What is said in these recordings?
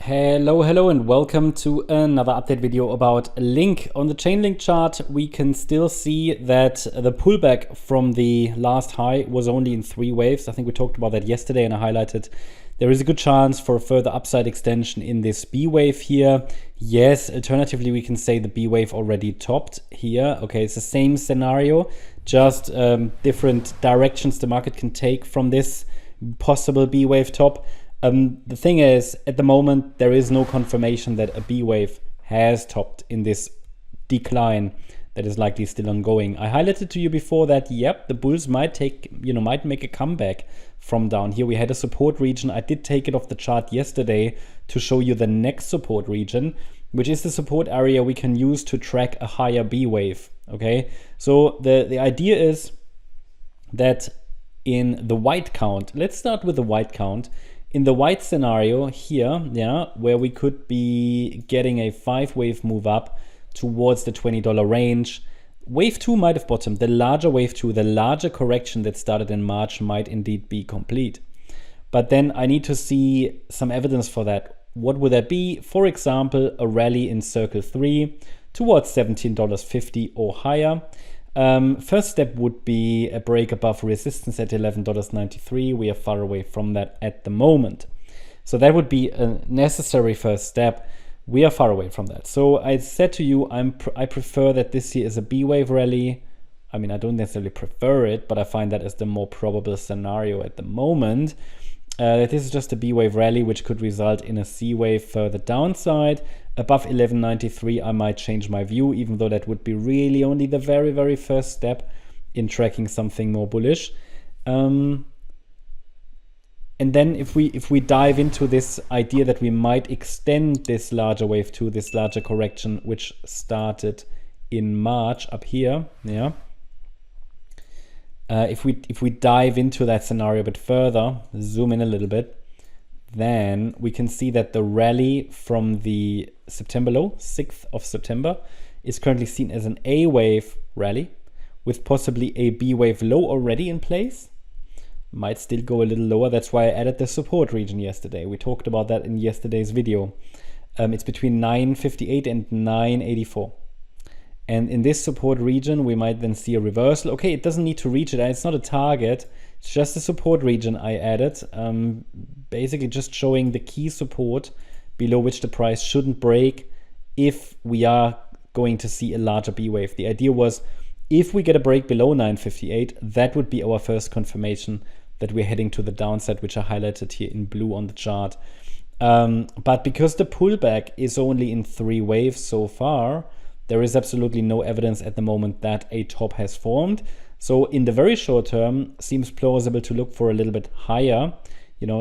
Hello and welcome to another update video about Link. On the Chainlink chart, we can still see that the pullback from the last high was only in 3 waves. I think we talked about that yesterday and I highlighted there is a good chance for a further upside extension in this B wave here. Yes, alternatively, we can say the B wave already topped here. Okay, it's the same scenario, just different directions the market can take from this possible B wave top. The thing is, at the moment, there is no confirmation that a B wave has topped in this decline that is likely still ongoing. I highlighted to you before that, yep, the bulls might make a comeback from down here. We had a support region. I did take it off the chart yesterday to show you the next support region, which is the support area we can use to track a higher B wave. Okay, so the idea is that in the white count, let's start with the white count. In the white scenario here, where we could be getting a 5-wave move up towards the $20 range, wave 2 might have bottomed. The larger wave 2, the larger correction that started in March might indeed be complete. But then I need to see some evidence for that. What would that be? For example, a rally in circle 3 towards $17.50 or higher. First step would be a break above resistance at $11.93. We are far away from that at the moment. So that would be a necessary first step. We are far away from that. So I said to you, I prefer that this here is a B wave rally. I mean, I don't necessarily prefer it, but I find that as the more probable scenario at the moment. This is just a B wave rally, which could result in a C wave further downside. Above 11.93, I might change my view, even though that would be really only the very, very first step in tracking something more bullish. And then if we dive into this idea that we might extend this larger wave to this larger correction, which started in March up here, if we dive into that scenario a bit further, zoom in a little bit, then we can see that the rally from the September low, 6th of September, is currently seen as an A wave rally with possibly a B wave low already in place. Might still go a little lower. That's why I added the support region yesterday. We talked about that in yesterday's video. It's between 958 and 984. And in this support region, we might then see a reversal. Okay, it doesn't need to reach it. It's not a target. It's just a support region I added. Basically just showing the key support below which the price shouldn't break if we are going to see a larger B wave. The idea was if we get a break below 958, that would be our first confirmation that we're heading to the downside, which I highlighted here in blue on the chart. But because the pullback is only in 3 waves so far, there is absolutely no evidence at the moment that a top has formed. So in the very short term, seems plausible to look for a little bit higher,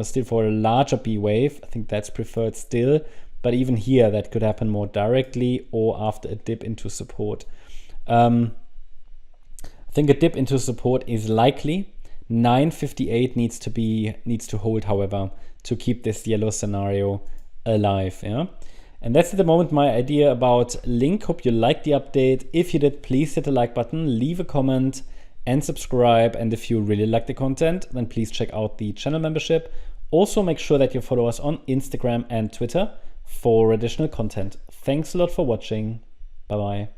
still for a larger B wave. I think that's preferred still. But even here, that could happen more directly or after a dip into support. I think a dip into support is likely. 958 needs to hold, however, to keep this yellow scenario alive. And that's at the moment my idea about Link. Hope you liked the update. If you did, please hit the like button, leave a comment and subscribe. And if you really like the content, then please check out the channel membership. Also make sure that you follow us on Instagram and Twitter for additional content. Thanks a lot for watching. Bye-bye.